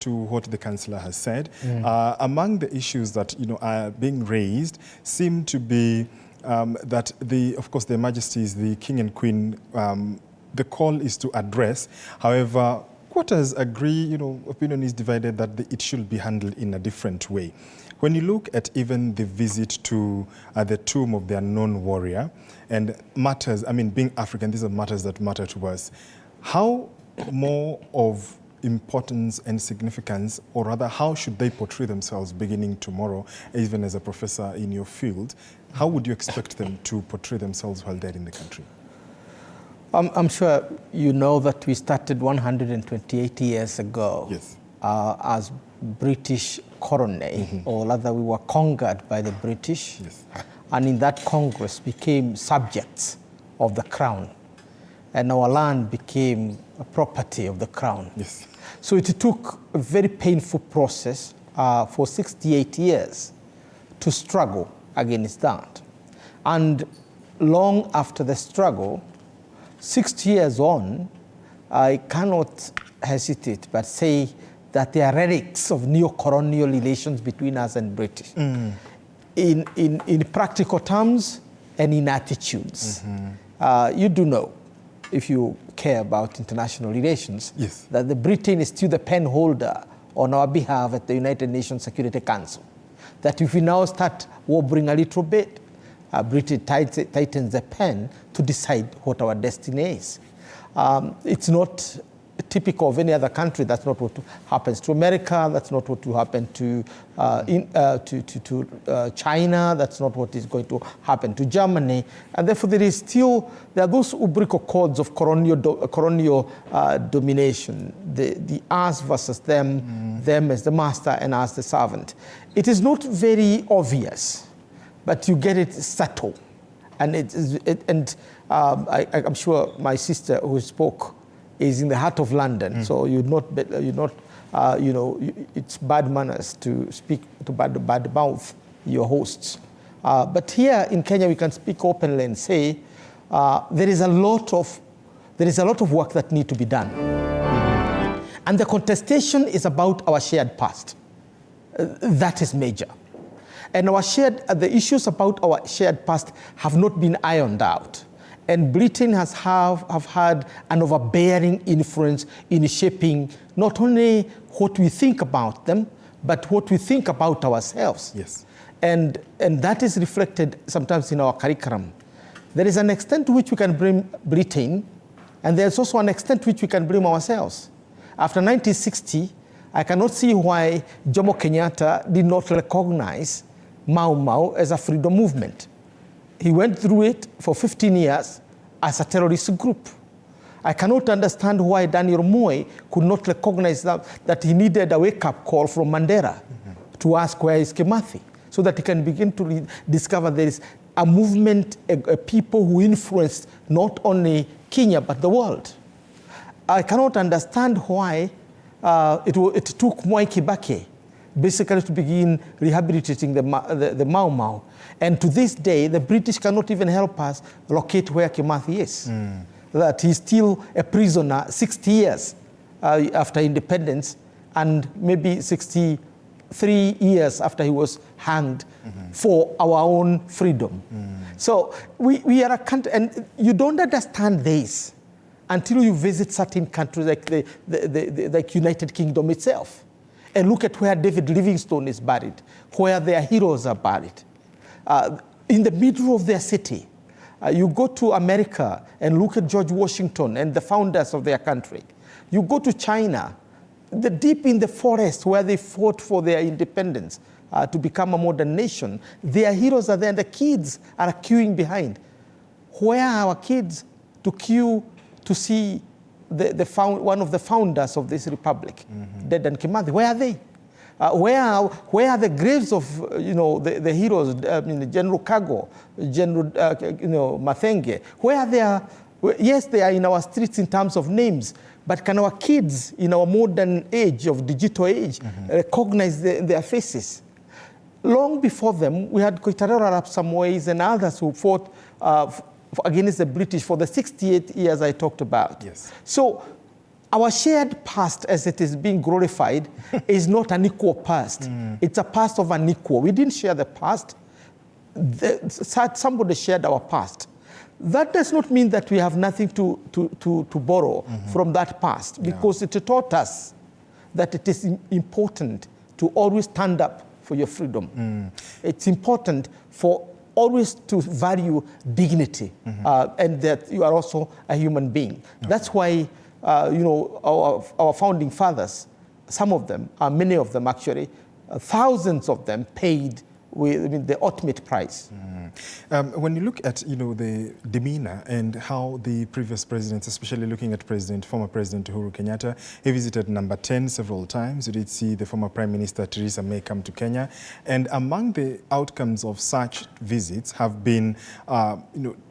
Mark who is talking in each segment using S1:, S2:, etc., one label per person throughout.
S1: to what the Councillor has said. Among the issues that are being raised seem to be that of course, Their Majesties, the King and Queen, the call is to address. However, quarters agree, opinion is divided that it should be handled in a different way. When you look at even the visit to the tomb of the unknown warrior and matters, being African, these are matters that matter to us. How more of importance and significance, or rather, how should they portray themselves beginning tomorrow, even as a professor in your field? How would you expect them to portray themselves while they're in the country?
S2: I'm sure you know that we started 128 years ago as British colony, or rather we were conquered by the British, and in that Congress became subjects of the Crown, and our land became a property of the Crown. So it took a very painful process for 68 years to struggle against that. And long after the struggle, 60 years on, I cannot hesitate but say that there are relics of neo-colonial relations between us and British, in practical terms and in attitudes. You do know, if you care about international relations, that the Britain is still the pen holder on our behalf at the United Nations Security Council. That if we now start wobbling a little bit, Britain tightens the pen to decide what our destiny is. It's not typical of any other country. That's not what happens to America. That's not what will happen to China. That's not what is going to happen to Germany. And therefore, there are those umbilical cords of colonial domination, the us versus them, them as the master and us the servant. It is not very obvious, but you get it subtle. And I'm sure my sister who spoke is in the heart of London, so it's bad manners to speak to bad mouth your hosts. But here in Kenya, we can speak openly and say there is a lot of work that needs to be done, and the contestation is about our shared past. That is major, and the issues about our shared past have not been ironed out. And Britain have had an overbearing influence in shaping not only what we think about them, but what we think about ourselves. And that is reflected sometimes in our curriculum. There is an extent to which we can blame Britain, and there's also an extent to which we can blame ourselves. After 1960, I cannot see why Jomo Kenyatta did not recognize Mau Mau as a freedom movement. He went through it for 15 years as a terrorist group. I cannot understand why Daniel Moi could not recognize that he needed a wake-up call from Mandela to ask where is Kimathi, so that he can begin to discover there is a movement, a people who influenced not only Kenya but the world. I cannot understand why it took Mwai Kibaki basically to begin rehabilitating the Mau Mau. And to this day, the British cannot even help us locate where Kimathi is. That he's still a prisoner 60 years after independence, and maybe 63 years after he was hanged for our own freedom. So we are a country, and you don't understand this until you visit certain countries like United Kingdom itself, and look at where David Livingstone is buried, where their heroes are buried. In the middle of their city. You go to America and look at George Washington and the founders of their country. You go to China, deep in the forest where they fought for their independence to become a modern nation. Their heroes are there, and the kids are queuing behind. Where are our kids to queue to see one of the founders of this republic, Dedan Kimathi? Where are they? Where are the graves of the heroes? General Kago, General Mathenge. Where they are? Yes, they are in our streets in terms of names, but can our kids in our modern age of digital age recognize their faces? Long before them, we had Koitalero Arap Samoei and others who fought against the British for the 68 years I talked about. So our shared past, as it is being glorified, is not an equal past. It's a past of unequal. We didn't share the past. Somebody shared our past. That does not mean that we have nothing to borrow from that past, because it taught us that it is important to always stand up for your freedom. It's important for always to value dignity, and that you are also a human being. That's why our founding fathers, some of them, many of them actually, thousands of them paid with the ultimate price.
S1: When you look at the demeanor and how the previous presidents, especially looking at former President Uhuru Kenyatta, he visited number 10 several times. You did see the former Prime Minister Theresa May come to Kenya, and among the outcomes of such visits have been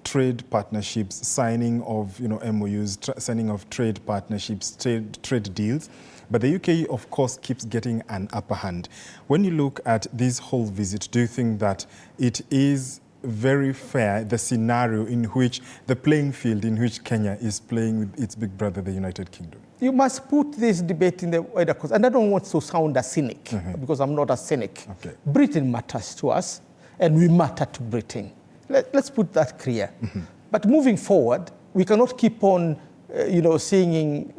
S1: trade partnerships, signing of MOUs, signing of trade partnerships, trade deals. But the UK, of course, keeps getting an upper hand. When you look at this whole visit, do you think that it is very fair, the scenario in which, the playing field in which Kenya is playing with its big brother, the United Kingdom?
S2: You must put this debate in the wider context. And I don't want to sound a cynic, because I'm not a cynic. Okay. Britain matters to us, and we matter to Britain. Let's put that clear. But moving forward, we cannot keep on singing,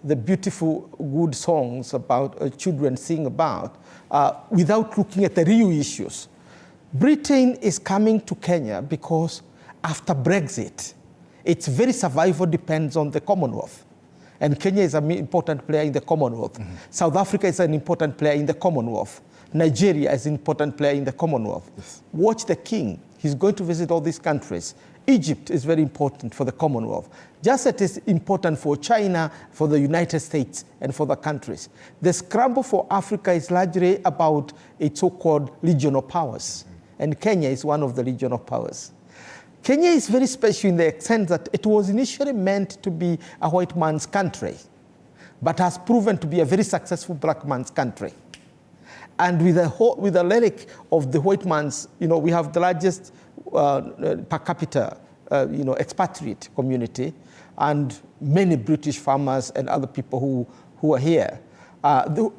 S2: the beautiful, good songs about children sing about, without looking at the real issues. Britain is coming to Kenya because after Brexit, its very survival depends on the Commonwealth. And Kenya is an important player in the Commonwealth. South Africa is an important player in the Commonwealth. Nigeria is an important player in the Commonwealth. Yes. Watch the king. He's going to visit all these countries. Egypt is very important for the Commonwealth. Just as it is important for China, for the United States, and for the countries. The scramble for Africa is largely about its so-called regional powers. And Kenya is one of the regional powers. Kenya is very special in the extent that it was initially meant to be a white man's country, but has proven to be a very successful black man's country. And with the lyric of the white man's, we have the largest per capita, expatriate community, and many British farmers and other people who are here,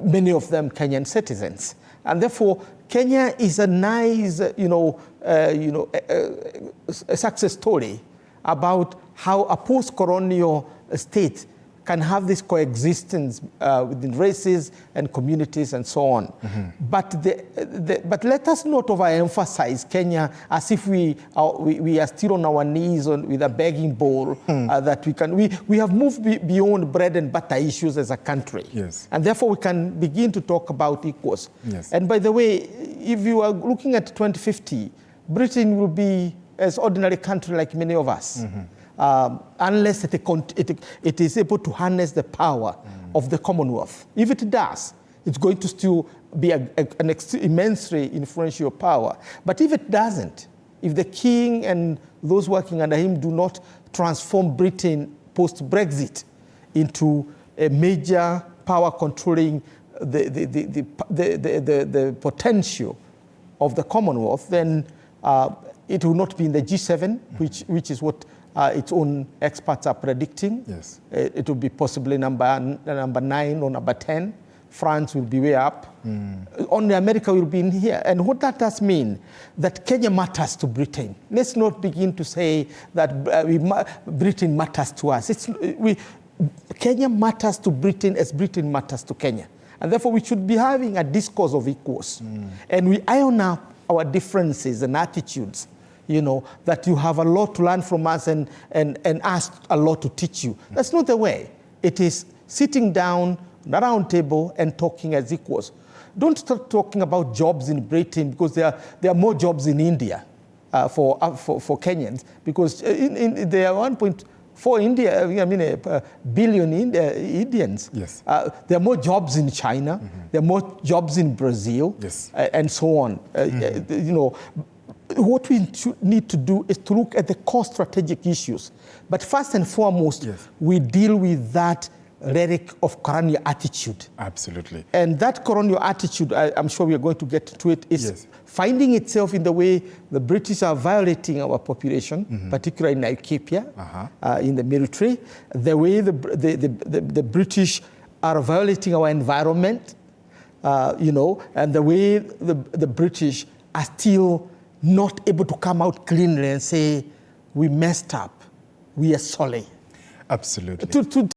S2: many of them Kenyan citizens. And therefore, Kenya is a nice, a success story about how a post-colonial state can have this coexistence within races and communities and so on. But let us not overemphasize Kenya as if we are still on our knees with a begging bowl that we have moved beyond bread and butter issues as a country. Yes. And therefore we can begin to talk about equals. Yes. And by the way, if you are looking at 2050, Britain will be as ordinary country like many of us. Unless it is able to harness the power of the Commonwealth. If it does, it's going to still be an immensely influential power. But if it doesn't, if the king and those working under him do not transform Britain post-Brexit into a major power controlling the potential of the Commonwealth, then it will not be in the G7, which is what its own experts are predicting. Yes. It will be possibly number 9 or number 10. France will be way up. Only America will be in here. And what that does mean, that Kenya matters to Britain. Let's not begin to say that Britain matters to us. Kenya matters to Britain as Britain matters to Kenya. And therefore we should be having a discourse of equals. And we iron up our differences and attitudes, that you have a lot to learn from us and us a lot to teach you. That's not the way. It is sitting down on a round table and talking as equals. Don't start talking about jobs in Britain, because there are more jobs in India for Kenyans, because there are 1.4 billion Indians. Yes. There are more jobs in China. There are more jobs in Brazil, yes, and so on. What we need to do is to look at the core strategic issues. But first and foremost, yes, we deal with that rhetoric of colonial attitude.
S1: Absolutely.
S2: And that colonial attitude, I'm sure we are going to get to it, is finding itself in the way the British are violating our population, particularly in Laikipia, in the military, the way the British are violating our environment, you know, and the way the British are still not able to come out cleanly and say, we messed up, we are sorry.
S1: Absolutely.